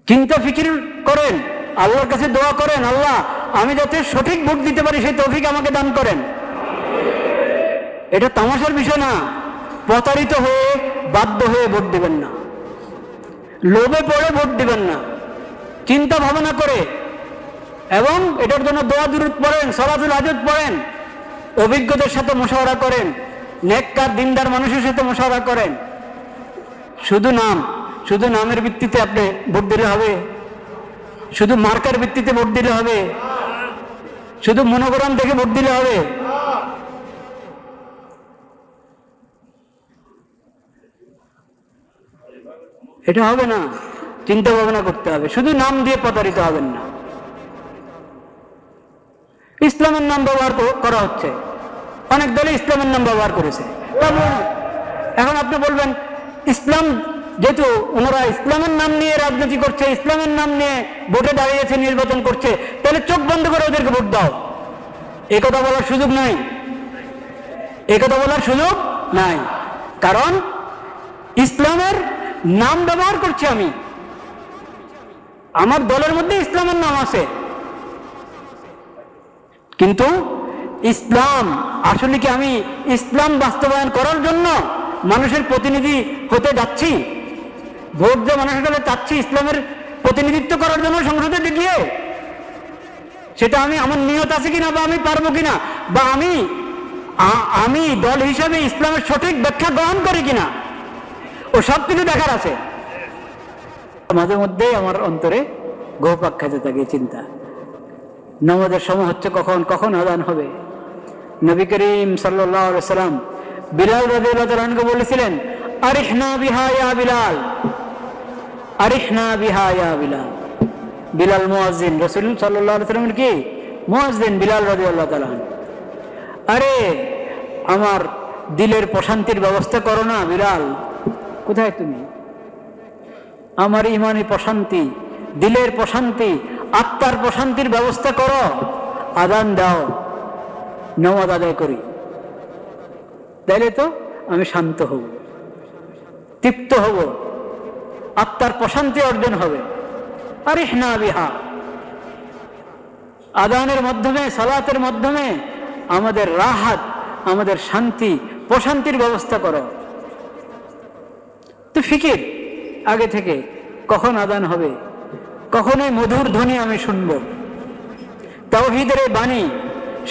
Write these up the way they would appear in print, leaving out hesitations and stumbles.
চিন্তা ফিকির করেন, আল্লাহর কাছে দোয়া করেন, আল্লাহ আমি যাতে সঠিক ভোট দিতে পারি সেই তৌফিক আমাকে দান করেন। এটা তামাশার বিষয় না। প্রতারিত হয়ে বাধ্য হয়ে ভোট দিবেন না, লোভে পড়ে ভোট দিবেন না, চিন্তা ভাবনা করে, এবং এটার জন্য দোয়া দুরূদ পড়েন, সালাতুল হাজত পড়েন, অভিজ্ঞদের সাথে মুশাওয়ারা করেন, নেককার দিনদার মানুষের সাথে মুশাওয়ারা করেন। শুধু নামের ভিত্তিতে আপনি ভোট দিলে হবে? শুধু মার্কার ভিত্তিতে ভোট দিলে হবে? শুধু মনোগ্রাম দেখে ভোট দিলে হবে? এটা হবে না। চিন্তা ভাবনা করতে হবে। শুধু নাম দিয়ে প্রতারিত হবেন না। ইসলামের নাম ব্যবহার করা হচ্ছে, অনেক দলে ইসলামের নাম ব্যবহার করেছে। এখন আপনি বলবেন ইসলাম, যেহেতু ওনারা ইসলামের নাম নিয়ে রাজনীতি করছে, ইসলামের নাম নিয়ে ভোটে দাঁড়িয়েছে, নির্বাচন করছে, তাহলে চোখ বন্ধ করে ওদেরকে ভোট দাও। এই কথা বলার সুযোগ নাই, এই কথা বলার সুযোগ নাই। কারণ ইসলামের নাম ব্যবহার করছি আমি, আমার দলের মধ্যে ইসলামের নাম আছে, কিন্তু ইসলাম আসলে কি আমি ইসলাম বাস্তবায়ন করার জন্য মানুষের প্রতিনিধি হতে যাচ্ছি? ভোট যে মানুষের কাছে চাচ্ছি ইসলামের প্রতিনিধিত্ব করার জন্য সংসদে গিয়ে, সেটা আমি আমার নিয়ত আছে কিনা, বা আমি পারবো কিনা, বা আমি দল হিসাবে ইসলামের সঠিক ব্যাখ্যা গ্রহণ করি কিনা, ও সব কিছু দেখার আছে। মাঝে মধ্যেই আমার অন্তরে ঘুরপাক খেতে থাকে চিন্তা, নামাজের সময় হচ্ছে কখন, কখন আযান হবে। নবী করিম সাল্লাল্লাহু আলাইহি সাল্লাম বিলাল রাদিয়াল্লাহু তাআলা আনহু বলেছিলেন, আরিহনা বিহা ইয়া বিলাল, আরিহনা বিহা ইয়া বিলাল। বিলাল মুয়াজ্জিন, রাসূল সাল্লাল্লাহু আলাইহি সাল্লামের কি মুয়াজ্জিন বিলাল রাদিয়াল্লাহু তাআলা। আরে আমার দিলের প্রশান্তির ব্যবস্থা করো না বিলাল। কোথায় তুমি? আমার ইমানি প্রশান্তি, দিলের প্রশান্তি, আত্মার প্রশান্তির ব্যবস্থা করো, আযান দাও, নামাজ আদায় করি, তাইলে তো আমি শান্ত হব, তৃপ্ত হব, আত্মার প্রশান্তি অর্জন হবে। আরিহনা বিহা, আযানের মাধ্যমে, সালাতের মাধ্যমে আমাদের রাহাত, আমাদের শান্তি, প্রশান্তির ব্যবস্থা করো। তো ফিকির আগে থেকে, কখন আযান হবে, কখন এই মধুর ধ্বনি আমি শুনব, তাওহীদের এই বাণী,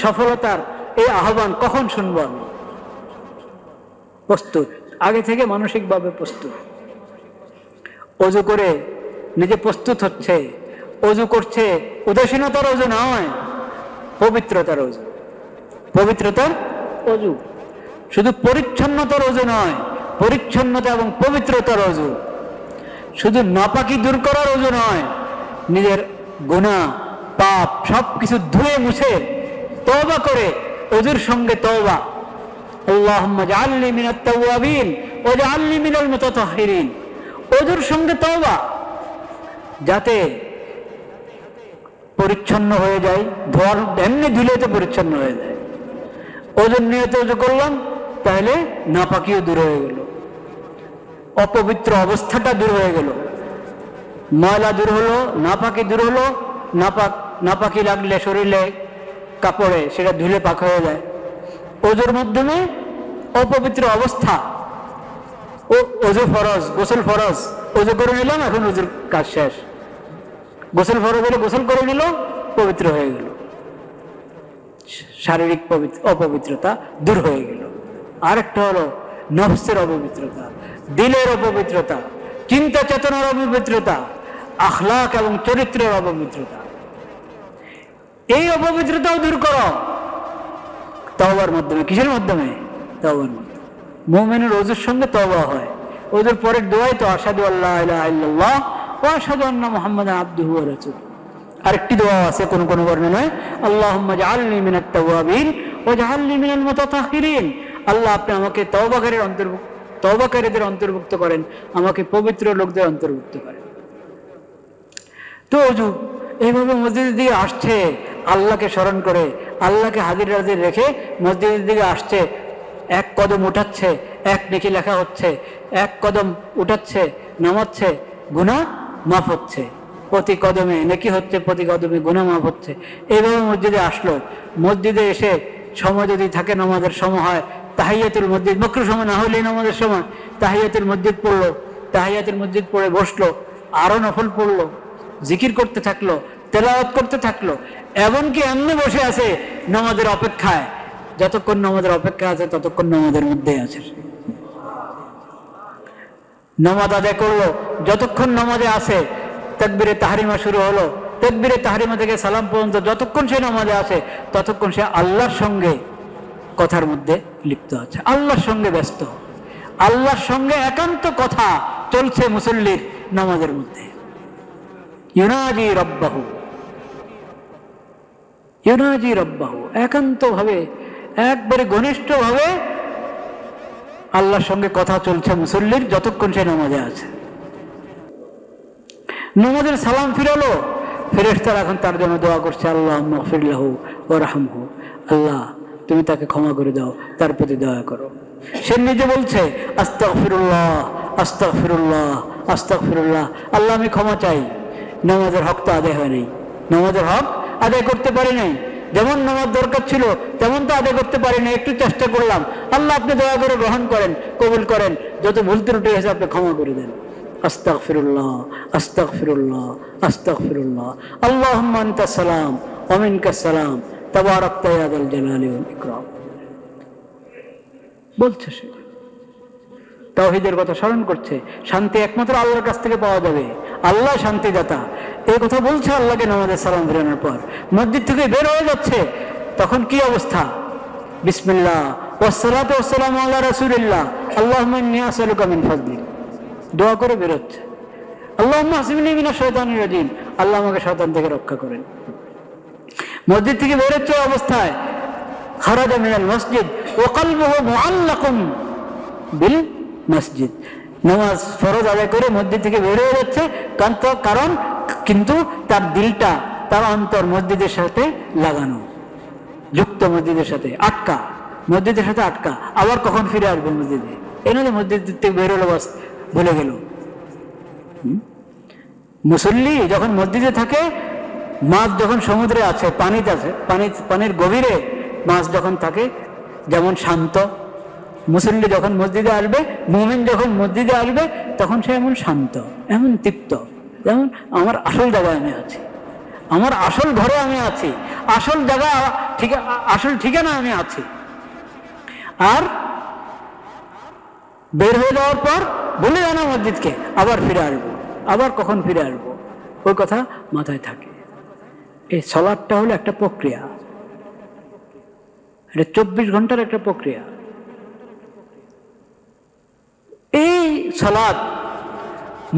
সফলতার এই আহ্বান কখন শুনব আমি। প্রস্তুত, আগে থেকে মানসিকভাবে প্রস্তুত। অজু করে নিজে প্রস্তুত হচ্ছে, অজু করছে, উদাসীনতার অজু নয়, পবিত্রতার অজু, পবিত্রতার অজু। শুধু পরিচ্ছন্নতার অজু নয়, পরিচ্ছন্নতা এবং পবিত্রতার অজু। শুধু নাপাকি দূর করার অজু নয়, নিজের গুনাহ পাপ সবকিছু ধুয়ে মুছে তওবা করে, অজুর সঙ্গে তওবা। আল্লাহুম্মা জাআলনি মিনাত তাওয়াবিন ওয়া জাআলনি মিনাল মুতাতাহহিরিন। অজুর সঙ্গে তওবা, যাতে পরিচ্ছন্ন হয়ে যায়। ধোয়ার এমনি ধুলে তো পরিচ্ছন্ন হয়ে যায়। অজুর নিয়তে অজু করলাম, তাহলে নাপাকিও দূর হয়ে গেল, অপবিত্র অবস্থাটা দূর হয়ে গেল, ময়লা দূর হলো, নাপাকি দূর হলো। নাপাকি লাগলে শরীরে, কাপড়ে, সেটা ধুলে পাক হয়ে যায়। অজুর মাধ্যমে অপবিত্র অবস্থা, অজু ফরজ, গোসল ফরজ, অজু করে নিলাম, এখন অজুর কাজ শেষ। গোসল ফরজ হলে গোসল করে নিল, পবিত্র হয়ে গেল, শারীরিক অপবিত্রতা দূর হয়ে গেল। আরেকটা হলো নফসের অপবিত্রতা, দিলের অপবিত্রতা, চিন্তা চেতনার অপবিত্রতা, আখলাক এবং চরিত্রের অপবিত্রতা। এই অপবিত্রতাও দূর করো তওবার মাধ্যমে। কিসের মাধ্যমে? তওবার মাধ্যমে। মুমিনের ওযুর সঙ্গে তওবা হয়। ওযুর পরের দোয়াই তো আশহাদু আল্লা ইলাহা ইল্লাল্লাহ ওয়া আশহাদু আন্না মুহাম্মাদান আবদুহু ওয়া রাসূলুহু। আরেকটি দোয়া আছে কোন কোন বর্ণনায়, আল্লাহুম্মা জাআলনি মিনাত তাওয়াবিন ওয়া জাআলনি মিনাল মুতাতাহহিরিন। আল্লাহ আপনি আমাকে তওবাকারীদের অন্তর্ভুক্ত করেন, আমাকে পবিত্র লোকদের অন্তর্ভুক্ত করেন। তো অজু এইভাবে মসজিদের দিকে আসছে, আল্লাহকে স্মরণ করে, আল্লাহকে হাজির নাজির রেখে মসজিদের দিকে আসছে, এক কদম উঠাচ্ছে, এক নেকি লেখা হচ্ছে, এক কদম উঠাচ্ছে, নামাচ্ছে, গুনাহ মাফ হচ্ছে। প্রতি কদমে নেকি হচ্ছে, প্রতি কদমে গুনাহ মাফ হচ্ছে। এইভাবে মসজিদে আসলো, মসজিদে এসে সময় যদি থাকে নামাজের সময় হয়, তাহিয়াতুল মসজিদ, মাকরুহ সময় না হলেই নামাজের সময় তাহিয়াতুল মসজিদ পড়লো, তাহিয়াতুল মসজিদ পড়ে বসলো, আরো নফল পড়লো, জিকির করতে থাকলো, তেলাওয়াত করতে থাকলো। এমনকি এমনি বসে আছে নামাজের অপেক্ষায়, যতক্ষণ নামাজের অপেক্ষা আছে ততক্ষণ নামাজের মধ্যে আছে। নামাজ আদায় করলো, যতক্ষণ নামাজে আছে তাকবীরে তাহরিমা শুরু হলো, তাকবীরে তাহরিমা থেকে সালাম পর্যন্ত যতক্ষণ সে নামাজে আছে ততক্ষণ সে আল্লাহর সঙ্গে কথার মধ্যে লিপ্ত আছে, আল্লাহর সঙ্গে ব্যস্ত, আল্লাহর সঙ্গে একান্ত কথা চলছে মুসল্লির নামাজের মধ্যে। ইউনাজি রব্বাহু, ইউনাজি রব্বাহু, একান্ত ভাবে একবারে ঘনিষ্ঠ ভাবে আল্লাহর সঙ্গে কথা চলছে মুসল্লির যতক্ষণ সে নামাজে আছে। নামাজের সালাম ফিরালো, ফেরেশতারা এখন তার জন্য দোয়া করছে, আল্লাহুম্মা গফির লাহু ওয়ারহামহু, আল্লাহ তুমি তাকে ক্ষমা করে দাও, তার প্রতি দয়া করো। সে নিজে বলছে আস্তাগফিরুল্লাহ আস্তাগফিরুল্লাহ আস্তাগফিরুল্লাহ, আল্লাহ আমি ক্ষমা চাই, নামাজের হক তো আদায় হয় নাই, নামাজের হক আদায় করতে পারি নাই, যেমন নামাজ দরকার ছিল তেমন তো আদায় করতে পারি না, একটু চেষ্টা করলাম, আল্লাহ আপনি দয়া করে গ্রহণ করেন, কবুল করেন, যত ভুল ত্রুটি হয়েছে আপনি ক্ষমা করে দেন। আস্তাগফিরুল্লাহ আস্তাগফিরুল্লাহ আস্তাগফিরুল্লাহ, আল্লাহুম্মা আনতাস সালাম ওয়া মিনকাস সালাম তাবারাকতা ইয়া যাল জালালি ওয়াল ইকরাম বলছে। সে তাওহীদের কথা স্মরণ করছে, শান্তি একমাত্র আল্লাহর কাছ থেকে পাওয়া যাবে, আল্লাহ শান্তিদাতা, এই কথা বলছে আল্লাহকে নামাজের সালাম ফেরানোর পর। মসজিদ থেকে বের হয়ে যাচ্ছে, তখন কি অবস্থা? বিসমিল্লাহ ওয়াসসালাতু ওয়াসসালামু আলা রাসূলিল্লাহ আল্লাহুম্মা ইন্নী আসআলুকা মিন ফাদলিক, দোয়া করে বের হচ্ছে, আল্লাহুম্মা আসিমনি মিনাশ শাইতানির রাজিম, আল্লাহ আমাকে শয়তান থেকে রক্ষা করেন। মসজিদ থেকে বের হচ্ছে অবস্থায় খারাজা মিনাল মসজিদ ওয়া কলবুহু মুআল্লাকুন বিল মসজিদ, নামাজ ফরজ আদায় করে মসজিদ থেকে বের হয়ে যাচ্ছে, কারণ কিন্তু তার দিলটা, তার অন্তর মসজিদের সাথে লাগানো, যুক্ত মসজিদের সাথে, আটকা, মসজিদের সাথে আটকা, আবার কখন ফিরে আসবে মসজিদে, এই নয় মসজিদ থেকে বের হলো বাস ভুলে গেল। মুসল্লি যখন মসজিদে থাকে, মাছ যখন সমুদ্রে আছে, পানিতে আছে, পানির গভীরে মাছ যখন থাকে যেমন শান্ত, মুসল্লি যখন মসজিদে আসবে, মুমিন যখন মসজিদে আসবে তখন সে এমন শান্ত, এমন তৃপ্ত, যেমন আমার আসল জায়গায় আমি আছি, আমার আসল ঘরে আমি আছি, আসল জায়গা, আসল ঠিকানা আমি আছি। আর বের হয়ে যাওয়ার পর ভুলে যায় না মসজিদকে, আবার ফিরে আসবো, আবার কখন ফিরে আসবো, ওই কথা মাথায় থাকে। এই সালাতটা হলো একটা প্রক্রিয়া, এটা 24 ঘন্টার একটা প্রক্রিয়া। এই সালাত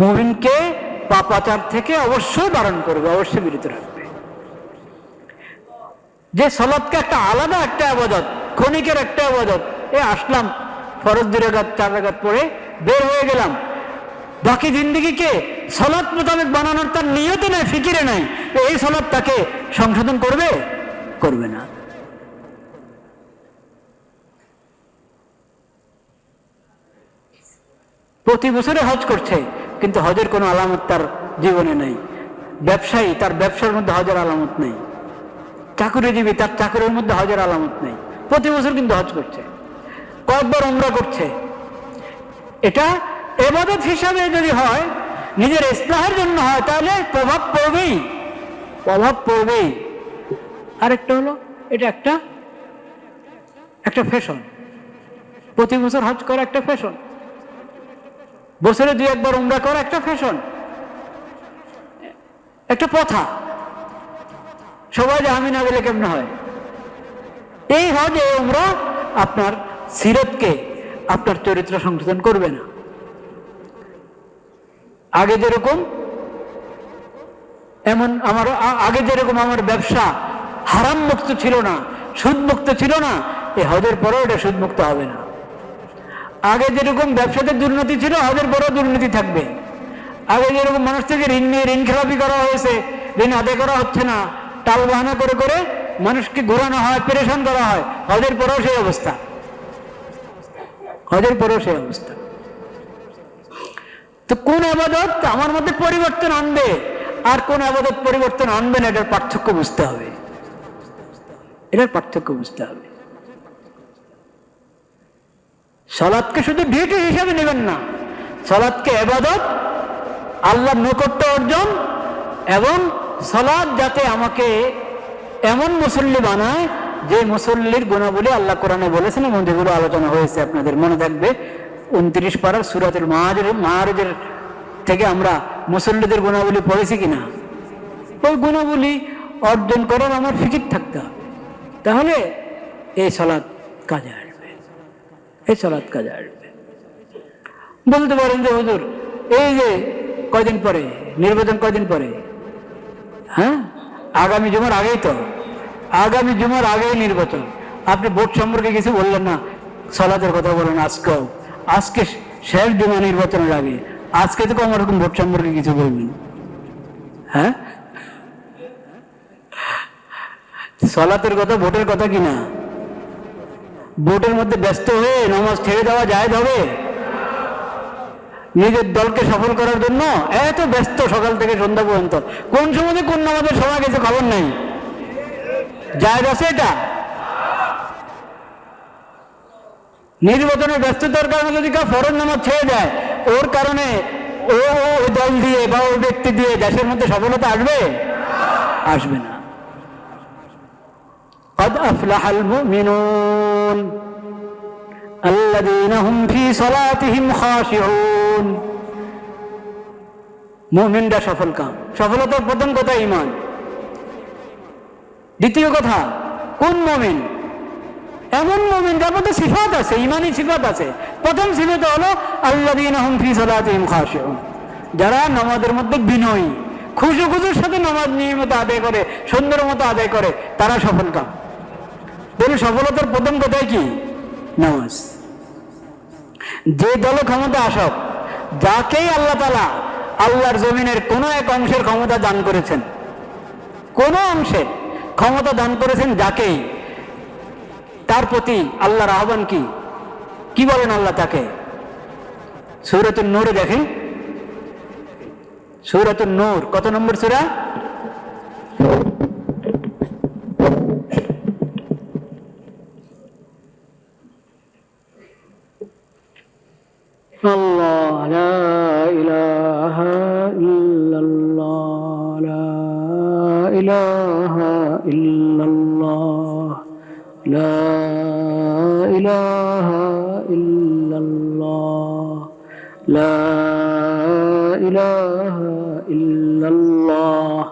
মুমিনকে পাপাচার থেকে অবশ্যই বারণ করবে, অবশ্যই বিরত রাখবে। যে সালাতকে একটা আলাদা একটা ইবাদত, ক্ষণিকের একটা ইবাদত, আসলাম ফরজ 2 রাকাত 4 রাকাত পড়ে বের হয়ে গেলাম, বাকি জিন্দেগিকে সালাত মোতাবেক বানানোর তার নিয়তে নাই, ফিকিরে নাই, এই সালাত তাকে সংশোধন করবে? করবে না। প্রতি বছরে হজ করছে, কিন্তু হজের কোনো আলামত তার জীবনে নেই। ব্যবসায়ী, তার ব্যবসার মধ্যে হজের আলামত নেই। চাকুরিজীবী, তার চাকুরির মধ্যে হজের আলামত নেই, প্রতি বছর কিন্তু হজ করছে, কয়েকবার উমরা করছে। এটা ইবাদত হিসাবে যদি হয়, নিজের ইসলাহের জন্য হয়, তাহলে প্রভাব পড়বেই, প্রভাব পড়বেই। আরেকটা হলো, এটা একটা ফ্যাশন, প্রতি বছর হজ করা একটা ফ্যাশন, বছরে 2-1 বার উমরা করা একটা ফ্যাশন, একটা প্রথা, সবাই যে আমি না গেলে কেমন হয়। এই হজ, এই উমরা আপনার সিরতকে, আপনার চরিত্র সংশোধন করবে না। আগে যেরকম আমার ব্যবসা হারাম মুক্ত ছিল না, সুদ মুক্ত ছিল না, এই হজের পরেও এটা সুদ মুক্ত হবে না। আগে যেরকম ব্যবসাতে দুর্নীতি ছিল, হজের পরেও দুর্নীতি থাকবে। আগে যেরকম মানুষ থেকে ঋণ নিয়ে ঋণ খেলাপি করা হয়েছে, ঋণ আদায় করা হচ্ছে না, টাল বাহানা করে করে মানুষকে ঘোরানো হয়, পেরেশান করা হয়, হজের পরেও সেই অবস্থা, হজের পরেও সেই অবস্থা। তো কোন ইবাদত আমার মধ্যে পরিবর্তন আনবে, আর কোন আবাদত পরিবর্তন আনবে না, এটার পার্থক্য বুঝতে হবে, এটার পার্থক্য বুঝতে হবে। সালাতকে শুধু ডিউটি হিসাবে নেবেন না, সালাতকে ইবাদত, আল্লাহর নৈকট্য অর্জন, এবং সালাত যাতে আমাকে এমন মুসল্লি বানায় যে মুসল্লির গুণাবলী আল্লাহ কোরআনে বলেছেন, এবং যেগুলো আলোচনা হয়েছে আপনাদের মনে থাকবে 29 পারার সূরাতুল মাআরিজের থেকে আমরা মুসল্লিদের গুণাবলী পড়েছি কিনা, ওই গুণাবলী অর্জন করার আমার ফিকির থাকতে হবে, তাহলে এই সালাত কাজে আসবে, এই সালাত কাজে আসবে। বলতে পারেন যে হুজুর এই যে কয়দিন পরে নির্বাচন, কয়দিন পরে, হ্যাঁ আগামী জুমার আগেই তো, আগামী জুমার আগেই নির্বাচন, আপনি ভোট সম্পর্কে কিছু বললেন না, সালাতের কথা বলেন আজকেও, আজকে শেষ জুমা নির্বাচনের আগে, আজকে তো আমার রকম ভোট সম্পর্কে কিছু বলবেন, হ্যাঁ সালাতের কথা ভোটের কথা কিনা, ভোটের মধ্যে ব্যস্ত হয়ে নামাজ ছেড়ে দেওয়া যায় হবে? নিজের দলকে সফল করার জন্য এত ব্যস্ত সকাল থেকে সন্ধ্যা পর্যন্ত, কোন সময় কোন নামাজের সময় কিছু খবর নাই, জায়েজ আছে এটা? নির্বাচনের ব্যস্ততার কারণে যদি কেউ ফরজ নামাজ ছেড়ে দেয়, ওর কারণে ওই দল দিয়ে বা ওই ব্যক্তি দিয়ে দেশের মধ্যে সফলতা আসবে? আসবে না। قد أفلح المؤمنون الذين هم في صلاتهم خاشعون। মুমিনরা সফল কাম, সফলতার প্রথম কথা ঈমান, দ্বিতীয় কথা কোন মুমিন? এমন মুমিন যার মধ্যে সিফাত আছে, ঈমানি সিফাত আছে। প্রথম সিফাত হলো আল্লাযীনা হুম ফি সালাতিহিম খাশিউন, যারা নামাজের মধ্যে বিনয়ী, খুশুখুজুর সাথে নামাজ নিয়মিত আদায় করে, সুন্দর মতো আদায় করে, তারা সফল কাম। তাহলে সফলতার প্রথম কথাই কি? নামাজ। যে দল ক্ষমতা আসক, যাকেই আল্লাহ তাআলা আল্লাহর জমিনের কোনো এক অংশের ক্ষমতা দান করেছেন, কোনো অংশে ক্ষমতা দান করেছেন যাকেই, তার প্রতি আল্লাহর আহ্বান কি? কি বলেন আল্লাহ তাকে? সূরাতুন নূরে দেখেন, সূরাতুন নূর কত নম্বর সূরা? আল্লাহ লা ইলাহা ইল্লাল্লাহ, লা ইলাহা ইল্লাল্লাহ, লা ইলাহা ইল্লাল্লাহ, লা ইলাহা ইল্লাল্লাহ।